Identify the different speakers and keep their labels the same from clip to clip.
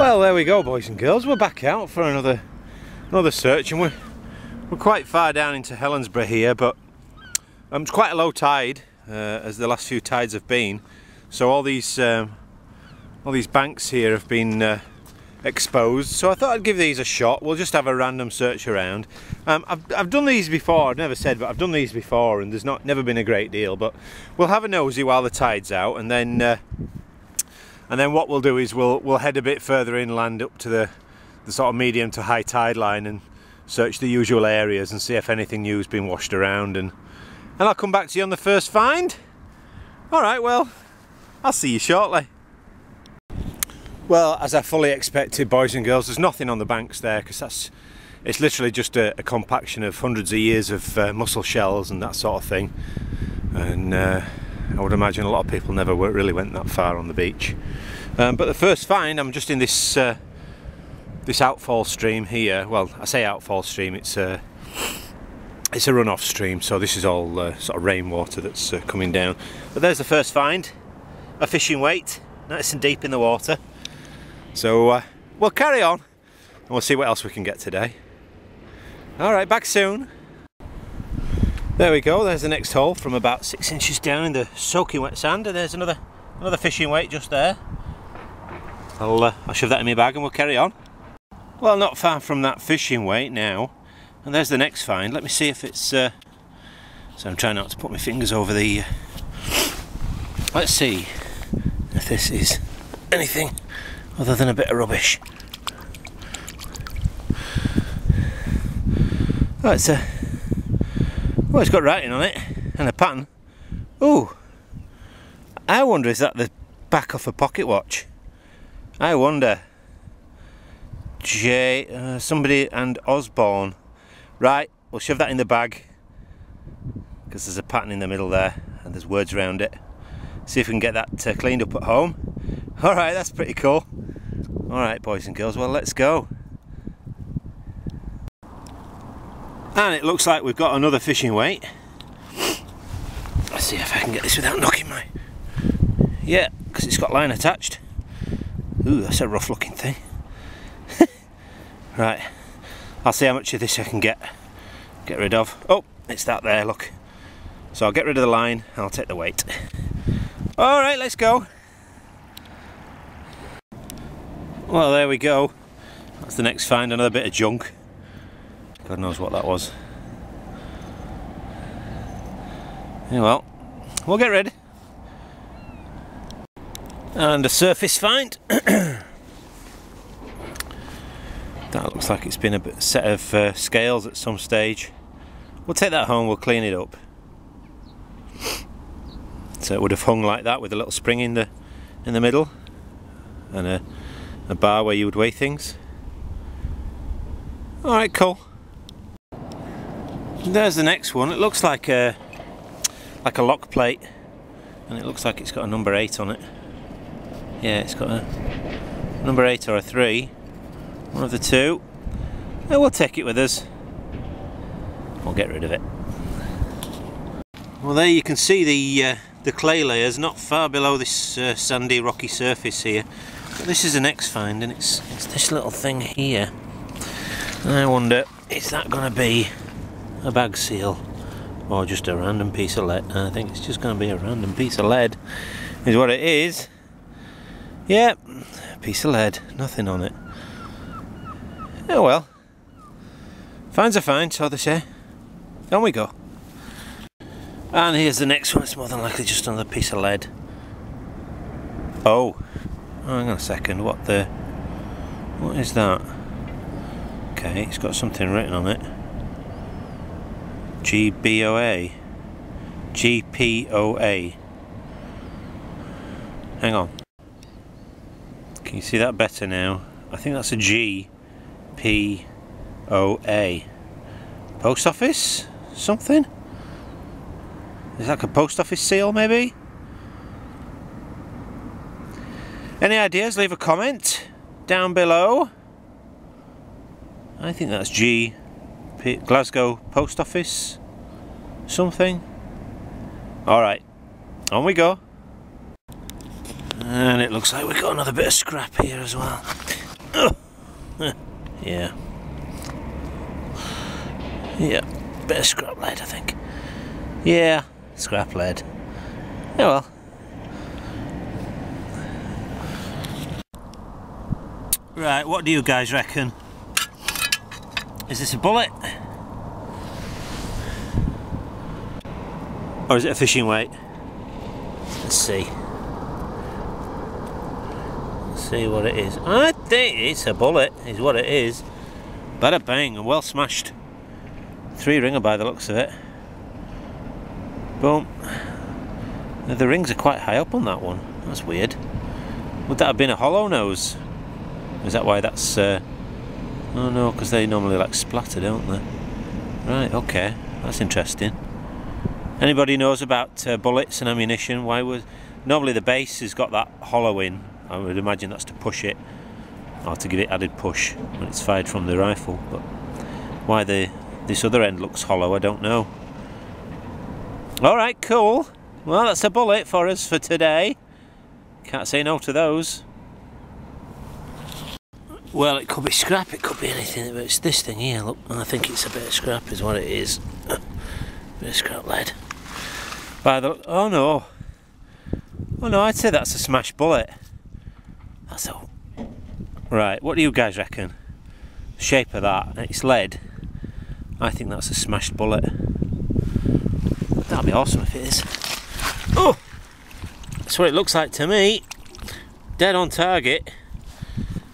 Speaker 1: Well, there we go, boys and girls. We're back out for another search, and we're quite far down into Helensburgh here, but it's quite a low tide, as the last few tides have been. So all these banks here have been exposed. So I thought I'd give these a shot. We'll just have a random search around. I've done these before. I've never said, but I've done these before, and there's never been a great deal. But we'll have a nosy while the tide's out, and then what we'll do is we'll head a bit further inland up to the sort of medium to high tide line and search the usual areas and see if anything new's been washed around, and I'll come back to you on the first find. Alright, well, I'll see you shortly. Well, as I fully expected, boys and girls, there's nothing on the banks there, because it's literally just a compaction of hundreds of years of mussel shells and that sort of thing. And I would imagine a lot of people never really went that far on the beach. But the first find, I'm just in this outfall stream here. Well, I say outfall stream, it's a runoff stream, so this is all sort of rainwater that's coming down. But there's the first find, a fishing weight, nice and deep in the water. So we'll carry on and we'll see what else we can get today. Alright, back soon. There we go, there's the next hole from about 6 inches down in the soaking wet sand, and there's another fishing weight just there. I'll shove that in my bag and we'll carry on. Well, not far from that fishing weight now, and there's the next find. Let me see if it's so I'm trying not to put my fingers over the let's see if this is anything other than a bit of rubbish. Oh, it's got writing on it and a pattern. Oh, I wonder, is that the back of a pocket watch? I wonder. Somebody and Osborne. Right, we'll shove that in the bag, because there's a pattern in the middle there and there's words around it. See if we can get that cleaned up at home. Alright, that's pretty cool. Alright, boys and girls, well, let's go. And it looks like we've got another fishing weight. Let's see if I can get this without knocking my... Yeah, because it's got line attached. Ooh, that's a rough looking thing. Right, I'll see how much of this I can get rid of. Oh, it's that there, look. So I'll get rid of the line and I'll take the weight. Alright, let's go. Well, there we go. That's the next find, another bit of junk. God knows what that was. Yeah, well, we'll get rid. And a surface find. That looks like it's been a set of scales at some stage. We'll take that home, we'll clean it up. So it would have hung like that with a little spring in the middle, and a bar where you would weigh things. Alright, cool. There's the next one. It looks like a lock plate, and it looks like it's got a number 8 on it. Yeah, it's got a number 8 or a 3. One of the two. And we'll take it with us. We'll get rid of it. Well, there you can see the clay layers not far below this sandy rocky surface here. But this is the next find, and it's this little thing here. And I wonder, is that going to be a bag seal or just a random piece of lead? I think it's just going to be a random piece of lead is what it is. Yeah, a piece of lead, nothing on it. Oh well, finds are fine, so they say. On we go. And here's the next one. It's more than likely just another piece of lead. Oh, hang on a second. What is that? Okay, it's got something written on it. GBOA. GPOA. Hang on. Can you see that better now? I think that's a G. P-O-A. Post office? Something? Is that like a post office seal, maybe? Any ideas? Leave a comment down below. I think that's Glasgow Post Office. Something. Alright, on we go. And it looks like we've got another bit of scrap here as well.
Speaker 2: Yeah. Yeah, bit of scrap lead, I think. Yeah, scrap lead. Yeah, well. Right, what do you guys reckon? Is this a bullet? Or is it a fishing weight? Let's see. Let's see what it is. I think it's a bullet, is what it is. Bada bang, and well smashed. 3-ringer by the looks of it. Boom. The rings are quite high up on that one. That's weird. Would that have been a hollow nose? Is that why that's... oh no, because they normally like splatter, don't they? Right, okay. That's interesting. Anybody knows about bullets and ammunition? Why was... Normally the base has got that hollow in. I would imagine that's to push it, or to give it added push when it's fired from the rifle. But why this other end looks hollow, I don't know. Alright, cool. Well, that's a bullet for us for today. Can't say no to those. Well, it could be scrap, it could be anything, but it's this thing here, look. I think it's a bit of scrap is what it is. Bit of scrap lead. By the... Oh no. Oh no, I'd say that's a smashed bullet. That's a... Right, what do you guys reckon? Shape of that, it's lead. I think that's a smashed bullet. That'd be awesome if it is. Oh! That's what it looks like to me. Dead on target.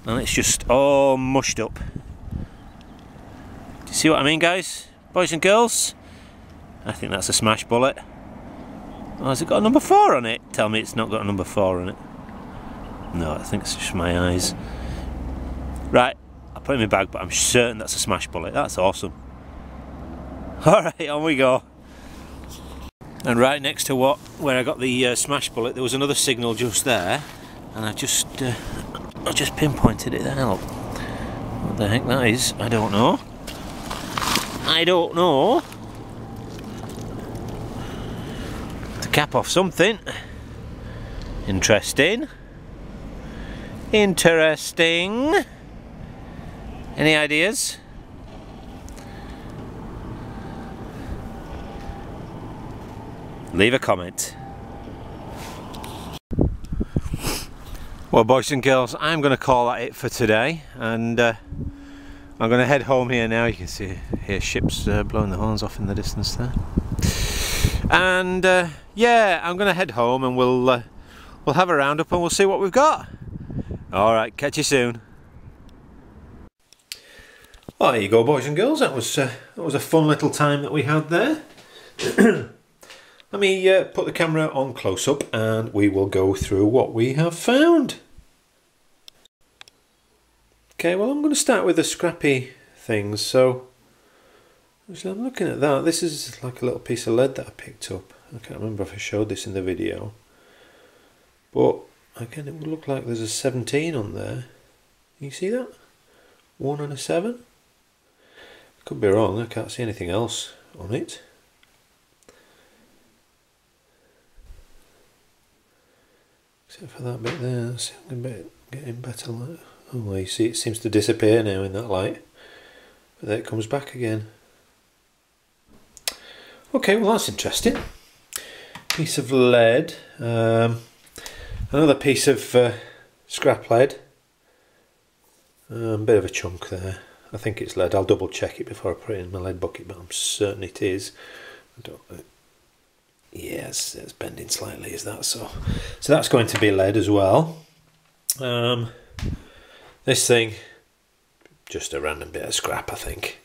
Speaker 2: And it's just all mushed up. Do you see what I mean, guys? Boys and girls? I think that's a smash bullet. Oh, has it got a number 4 on it? Tell me it's not got a number 4 on it. No, I think it's just my eyes. Right, I'll put it in my bag, but I'm certain that's a smash bullet. That's awesome. Alright, on we go. And right next to where I got the smash bullet, there was another signal just there. And I just pinpointed it there, look. What the heck that is, I don't know. I don't know. To cap off something. Interesting. Interesting. Any ideas? Leave a comment. Well, boys and girls, I'm going to call that it for today, and I'm going to head home here now. You can hear ships blowing the horns off in the distance there. And yeah, I'm going to head home, and we'll have a roundup, and we'll see what we've got. All right, catch you soon. Well, there you go, boys and girls. That was a fun little time that we had there. Let me put the camera on close up and we will go through what we have found. Okay, well, I'm going to start with the scrappy things. So I'm looking at that. This is like a little piece of lead that I picked up. I can't remember if I showed this in the video. But again, it would look like there's a 17 on there. You see that? 1 and a 7. Could be wrong, I can't see anything else on it. Except for that bit there, that's a bit getting better light. Oh well, you see it seems to disappear now in that light. But there it comes back again. Okay, well that's interesting. Piece of lead. Another piece of scrap lead. Bit of a chunk there. I think it's lead. I'll double check it before I put it in my lead bucket, but I'm certain it is. I don't. Yes, it's bending slightly. Is that so? So that's going to be lead as well. This thing, just a random bit of scrap, I think.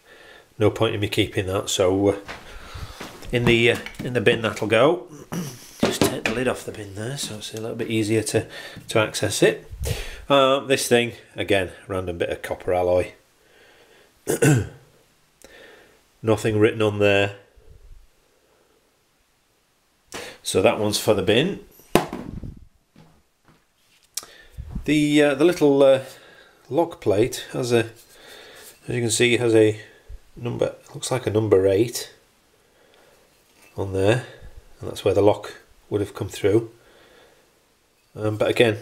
Speaker 2: No point in me keeping that. So in the bin that'll go. Just take the lid off the bin there, so it's a little bit easier to access it. This thing, again, random bit of copper alloy. Nothing written on there. So that one's for the bin. The little lock plate has a, as you can see, has a number. Looks like a number 8 on there, and that's where the lock would have come through. But again,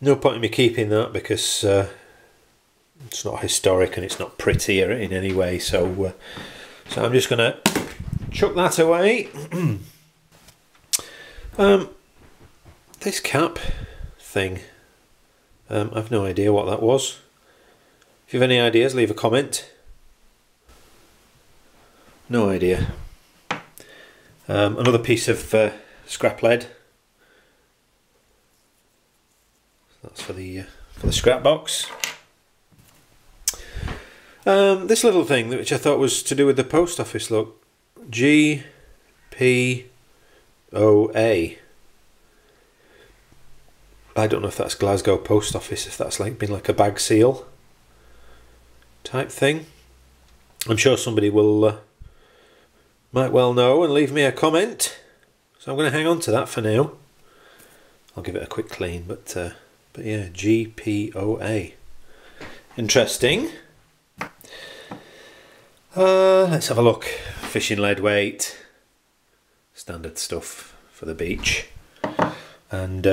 Speaker 2: no point in me keeping that because
Speaker 1: It's not historic and it's not pretty in any way, so so I'm just gonna chuck that away. This cap thing, I've no idea what that was. If you have any ideas, leave a comment. No idea. Another piece of scrap lead. That's for the scrap box. This little thing which I thought was to do with the post office. Look, GPOA. I don't know if that's Glasgow Post Office, if that's like been like a bag seal type thing. I'm sure somebody will might well know and leave me a comment. So I'm going to hang on to that for now. I'll give it a quick clean, but yeah, GPOA. Interesting. Let's have a look. Fishing lead weight, standard stuff for the beach, and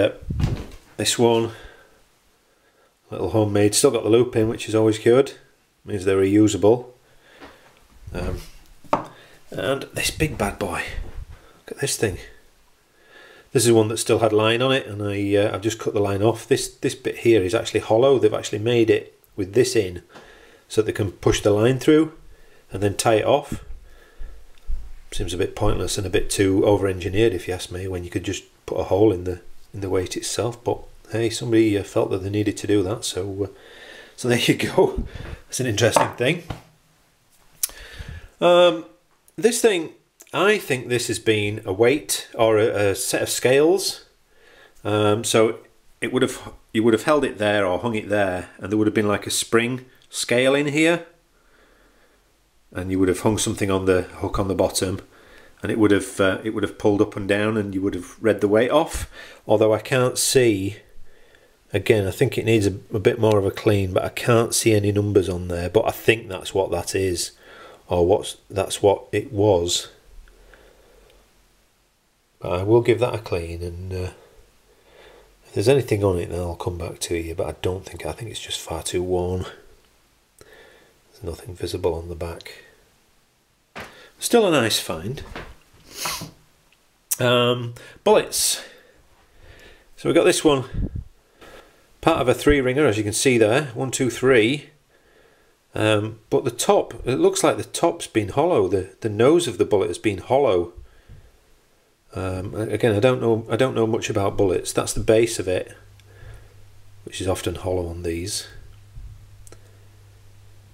Speaker 1: this one, little homemade, still got the loop in, which is always good, means they're reusable. And this big bad boy, look at this thing. This is one that still had line on it, and I've just cut the line off. This bit here is actually hollow. They've actually made it with this in so they can push the line through and then tie it off. Seems a bit pointless and a bit too over-engineered, if you ask me, when you could just put a hole in the weight itself. But hey, somebody felt that they needed to do that, so so there you go. That's an interesting thing. This thing, I think this has been a weight or a set of scales. So it would have, you would have held it there or hung it there, and there would have been like a spring scale in here, and you would have hung something on the hook on the bottom, and it would have pulled up and down, and you would have read the weight off. Although I can't see, again, I think it needs a bit more of a clean, but I can't see any numbers on there. But I think that's what that is, or that's what it was. But I will give that a clean, and if there's anything on it, then I'll come back to you. But I don't think, I think it's just far too worn. There's nothing visible on the back. Still a nice find. Bullets. So we've got this one, part of a 3-ringer, as you can see there, 1, 2, 3. But the top, it looks like the top's been hollow. The nose of the bullet has been hollow. Again, I don't know much about bullets. That's the base of it, which is often hollow on these.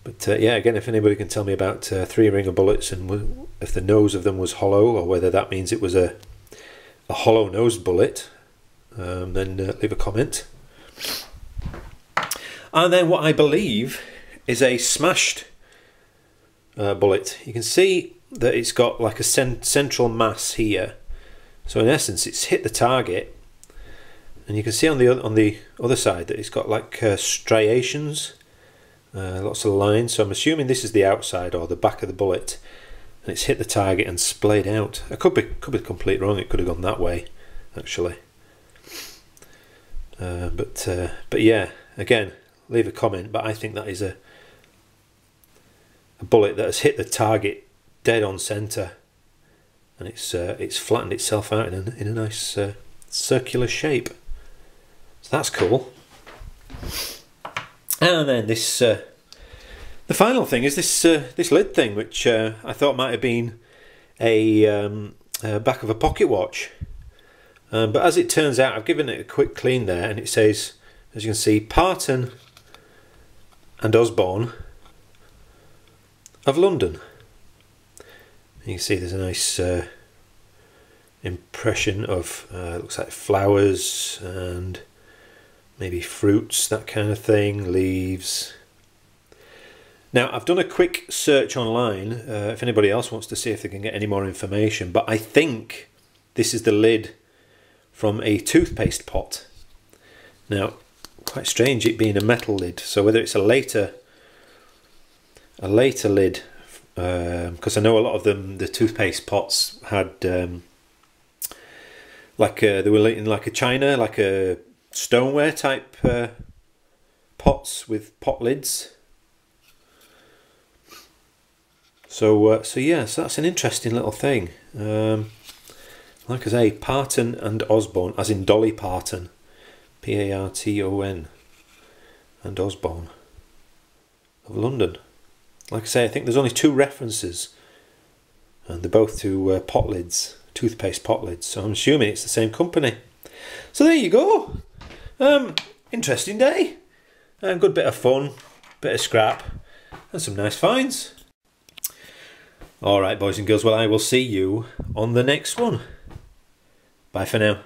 Speaker 1: But yeah, again, if anybody can tell me about 3-ringer bullets and if the nose of them was hollow, or whether that means it was a hollow-nosed bullet, then leave a comment. And then what I believe is a smashed bullet. You can see that it's got like a central mass here. So in essence, it's hit the target, and you can see on the other side that it's got like striations. Lots of lines, so I'm assuming this is the outside or the back of the bullet, and it's hit the target and splayed out. I could be completely wrong. It could have gone that way, actually. But yeah, again, leave a comment. But I think that is a bullet that has hit the target dead on centre, and it's flattened itself out in a nice circular shape. So that's cool. And then this, the final thing is this this lid thing, which I thought might have been a back of a pocket watch, but as it turns out, I've given it a quick clean there, and it says, as you can see, Parton and Osborne of London. You can see there's a nice impression of looks like flowers and maybe fruits, that kind of thing, leaves. Now, I've done a quick search online if anybody else wants to see if they can get any more information, but I think this is the lid from a toothpaste pot. Now, quite strange it being a metal lid, so whether it's a later lid, because I know a lot of them, the toothpaste pots had like they were in like a china, like a stoneware type pots with pot lids, So yes, that's an interesting little thing. Like I say, Parton and Osborne, as in Dolly Parton, Parton, and Osborne of London. Like I say, I think there's only 2 references, and they're both to pot lids, toothpaste pot lids. So I'm assuming it's the same company. So there you go. Interesting day. Good bit of fun, bit of scrap, and some nice finds. Alright boys and girls, well I will see you on the next one. Bye for now.